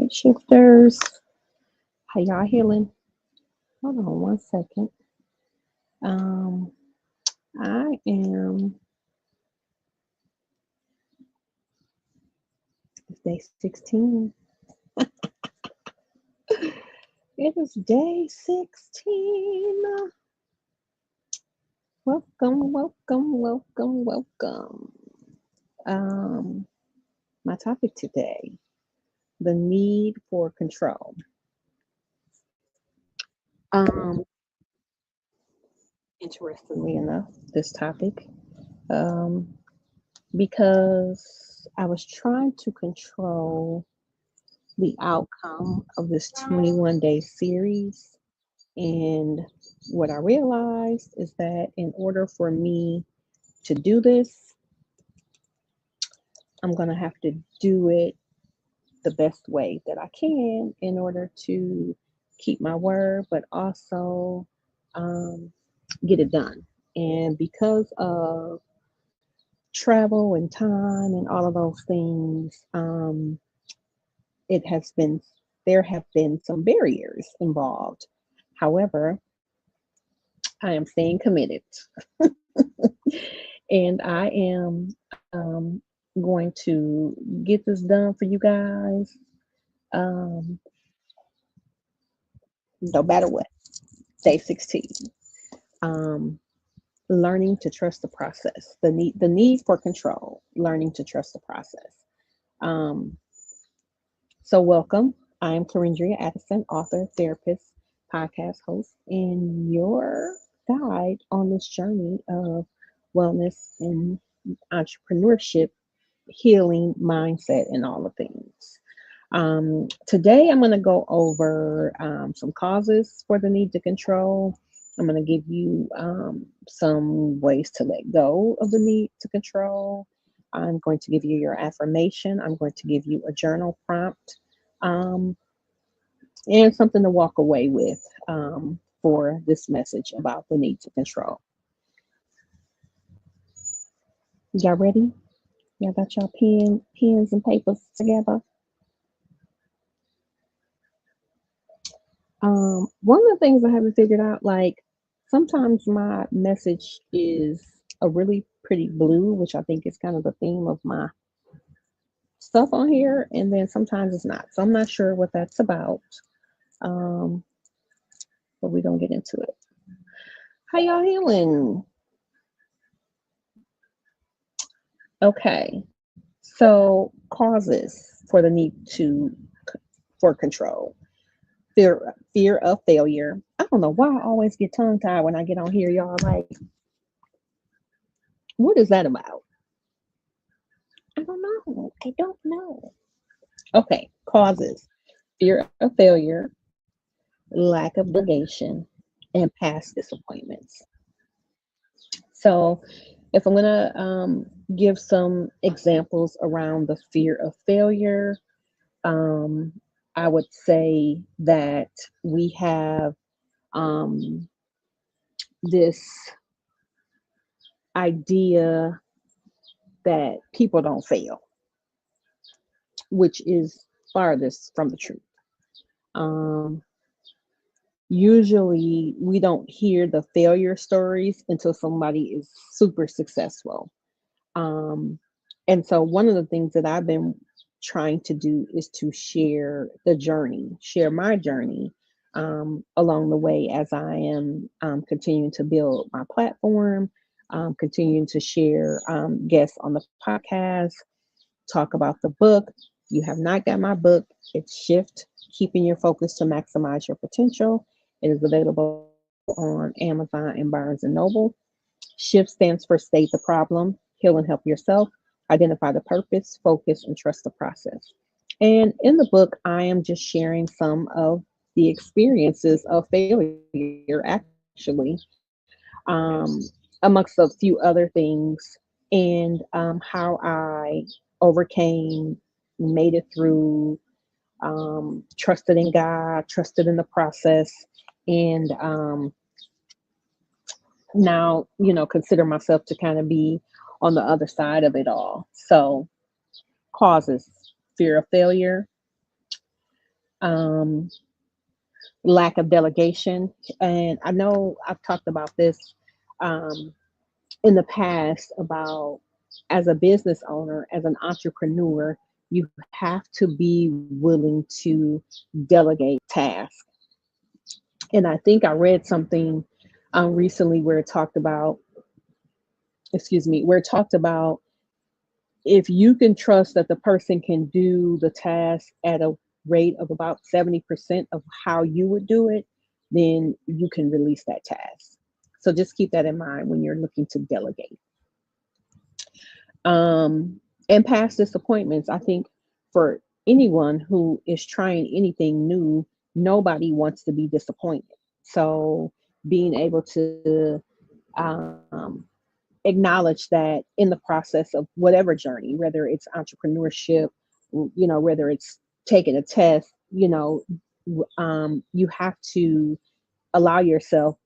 right, shifters. How y'all healing? Hold on one second. Um, I am it's day 16. It is day 16. Welcome, welcome, welcome, welcome. Um, my topic today, the need for control. Um, Interestingly enough, this topic, um, because I was trying to control the outcome of this 21-day series. And what I realized is that in order for me to do this, I'm going to have to do it the best way that I can in order to keep my word, but also um, get it done. And because of travel and time and all of those things, it has been there have been some barriers involved. However, I am staying committed, and I am going to get this done for you guys, um, no matter what. Day 16. Um, Learning to trust the process. The need for control. Learning to trust the process. Um, So, welcome. I am Clarindria Addison, author, therapist, podcast host, and your guide on this journey of wellness and entrepreneurship, healing, mindset, and all the things. Today, I'm going to go over some causes for the need to control. I'm going to give you some ways to let go of the need to control. I'm going to give you your affirmation. I'm going to give you a journal prompt, um, and something to walk away with for this message about the need to control. Y'all ready? Y'all got y'all pens and papers together? One of the things I haven't figured out, like sometimes my message is a really pretty blue, which I think is kind of the theme of my stuff on here, and then sometimes it's not. So I'm not sure what that's about. Um, but we don't get into it. How y'all healing? Okay. So causes for the need to for control. Fear of failure. I don't know why I always get tongue tied when I get on here, y'all. Like, what is that about? I don't know. I don't know. Okay, causes. Fear of failure, lack of delegation, and past disappointments. So if I'm gonna give some examples around the fear of failure, um, I would say that we have um, this idea that people don't fail, which is farthest from the truth. Um, Usually, we don't hear the failure stories until somebody is super successful. Um, and so, one of the things that I've been trying to do is to share the journey, share my journey along the way as I am continuing to build my platform, continuing to share guests on the podcast, talk about the book. You have not got my book. It's Shift, Keeping Your Focus to Maximize Your Potential. It is available on Amazon and Barnes and Noble. Shift stands for state the problem, heal and help yourself, identify the purpose, focus, and trust the process. And in the book, I am just sharing some of the experiences of failure, actually, um, amongst a few other things, and how I overcame, made it through, trusted in God, trusted in the process, and now, consider myself to kind of be on the other side of it all. So, causes: fear of failure, um, lack of delegation. And I know I've talked about this um, in the past about as a business owner, as an entrepreneur, you have to be willing to delegate tasks. And I think I read something recently where it talked about, excuse me, where it talked about if you can trust that the person can do the task at a rate of about 70% of how you would do it, then you can release that task. So just keep that in mind when you're looking to delegate. And past disappointments, I think for anyone who is trying anything new, nobody wants to be disappointed. So being able to um, acknowledge that in the process of whatever journey, whether it's entrepreneurship, whether it's taking a test, you have to allow yourself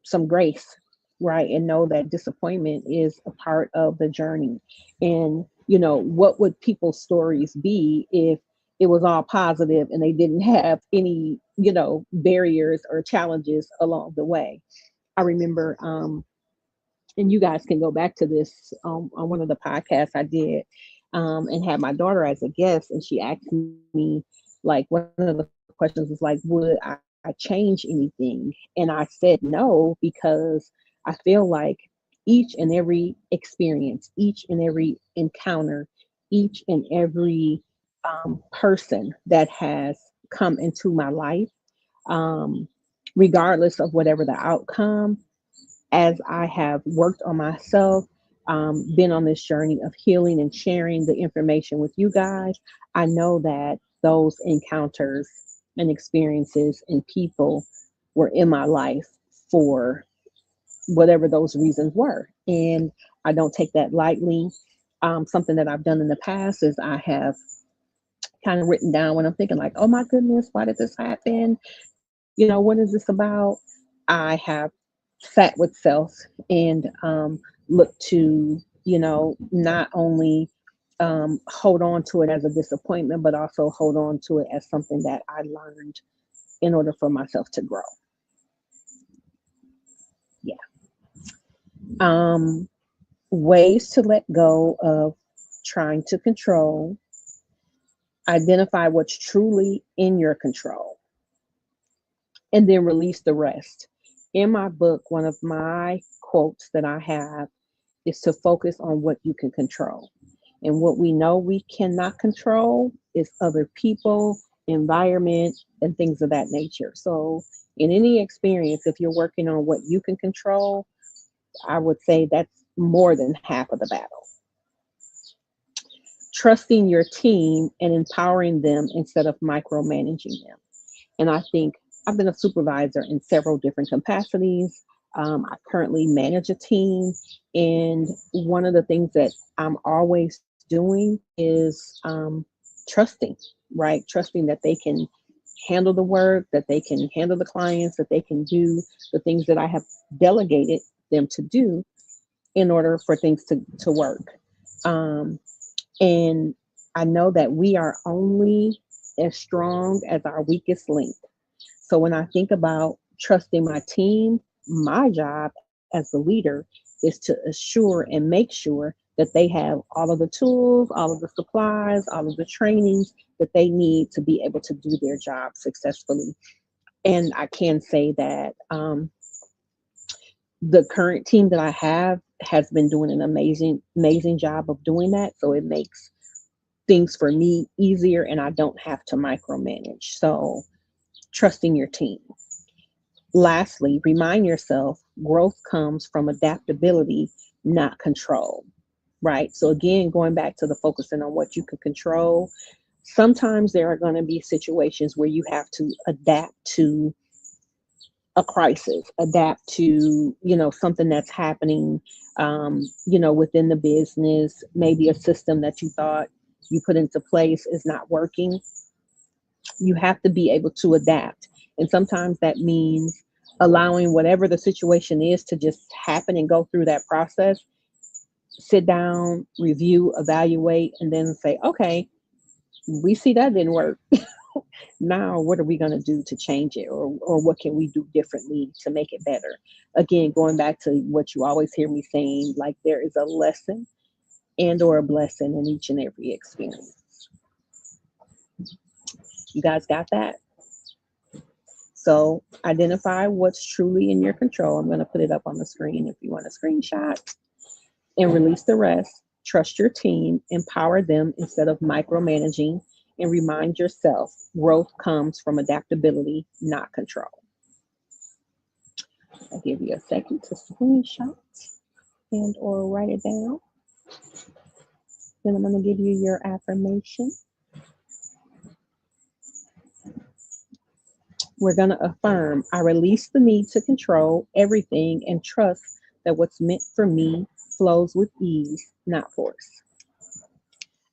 some grace, right? And know that disappointment is a part of the journey. And, what would people's stories be if it was all positive and they didn't have any, barriers or challenges along the way? I remember, and you guys can go back to this on one of the podcasts I did, and had my daughter as a guest, and she asked me, like, one of the questions was like, would I change anything? And I said no, because I feel like each and every experience, each and every encounter, each and every person that has come into my life, um, regardless of whatever the outcome, as I have worked on myself, been on this journey of healing and sharing the information with you guys, I know that those encounters and experiences and people were in my life for whatever those reasons were. And I don't take that lightly. Something that I've done in the past is I have kind of written down when I'm thinking, like, oh my goodness, why did this happen? What is this about? I have sat with self and looked to, not only hold on to it as a disappointment, but also hold on to it as something that I learned in order for myself to grow. Yeah. Um, Ways to let go of trying to control, identify what's truly in your control, and then release the rest. In my book, one of my quotes that I have is to focus on what you can control. And what we know we cannot control is other people, environment, and things of that nature. So, in any experience, if you're working on what you can control, I would say that's more than half of the battle. Trusting your team and empowering them instead of micromanaging them. And I think I've been a supervisor in several different capacities. I currently manage a team. And one of the things that I'm always doing is trusting, right? Trusting that they can handle the work, that they can handle the clients, that they can do the things that I have delegated them to do in order for things to work. Um, and I know that we are only as strong as our weakest link. So when I think about trusting my team, my job as the leader is to assure and make sure that they have all of the tools, all of the supplies, all of the trainings that they need to be able to do their job successfully. And I can say that the current team that I have has been doing an amazing job of doing that. So it makes things for me easier and I don't have to micromanage. So trusting your team. Lastly, remind yourself growth comes from adaptability, not control, right? So, again, going back to the focusing on what you can control, sometimes there are going to be situations where you have to adapt to a crisis, adapt to, something that's happening, within the business, maybe a system that you thought you put into place is not working. You have to be able to adapt. And sometimes that means allowing whatever the situation is to just happen and go through that process, sit down, review, evaluate, and then say, okay, we see that didn't work. Now, what are we going to do to change it, or what can we do differently to make it better? Again, going back to what you always hear me saying, like there is a lesson and or a blessing in each and every experience. You guys got that? So identify what's truly in your control. I'm going to put it up on the screen if you want a screenshot. And release the rest. Trust your team, empower them instead of micromanaging, and remind yourself growth comes from adaptability, not control. I'll give you a second to screenshot and or write it down. Then I'm going to give you your affirmation. We're going to affirm, I release the need to control everything and trust that what's meant for me flows with ease, not force.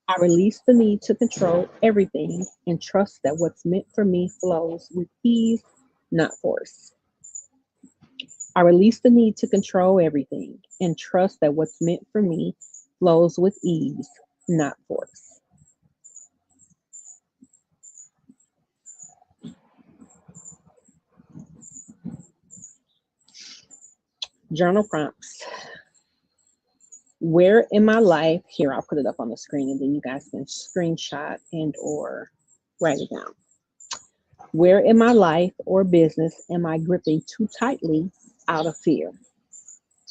I release the need to control everything and trust that what's meant for me flows with ease, not force. I release the need to control everything and trust that what's meant for me flows with ease, not force. Journal prompts. Where in my life, here I'll put it up on the screen and then you guys can screenshot and or write it down. Where in my life or business am I gripping too tightly out of fear?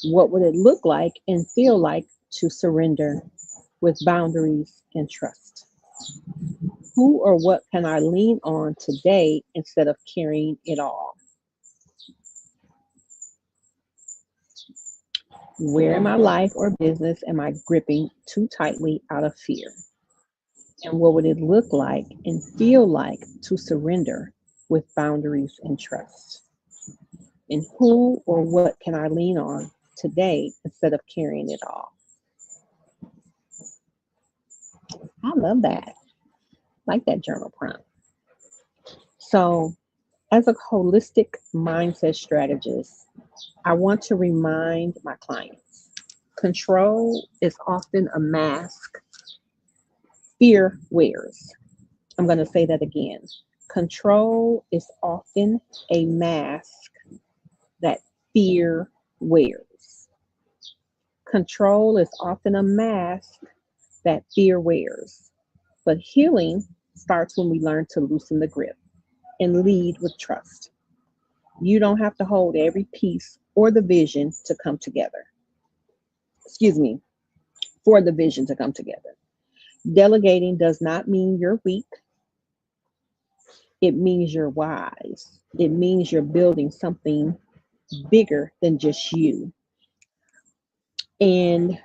What would it look like and feel like to surrender with boundaries and trust? Who or what can I lean on today instead of carrying it all? Where in my life or business am I gripping too tightly out of fear? And what would it look like and feel like to surrender with boundaries and trust? And who or what can I lean on today instead of carrying it all? I love that. Like that journal prompt. So, as a holistic mindset strategist, I want to remind my clients control is often a mask fear wears. I'm going to say that again. Control is often a mask that fear wears. Control is often a mask that fear wears. But healing starts when we learn to loosen the grip and lead with trust. You don't have to hold every piece or the vision to come together. Excuse me, for the vision to come together. Delegating does not mean you're weak. It means you're wise. It means you're building something bigger than just you. And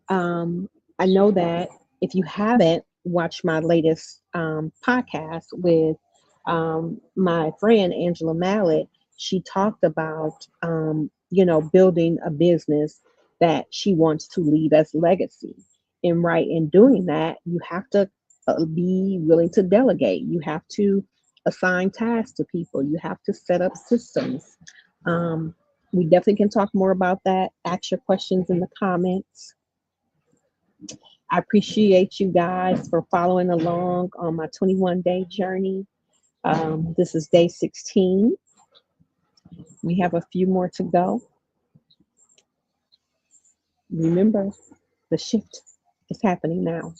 I know that if you haven't watched my latest podcast with my friend Angela Mallet, she talked about, building a business that she wants to leave as legacy. And right in doing that, you have to be willing to delegate. You have to assign tasks to people. You have to set up systems. Um, we definitely can talk more about that. Ask your questions in the comments. I appreciate you guys for following along on my 21-day journey. This is day 16. We have a few more to go. Remember, the shift is happening now.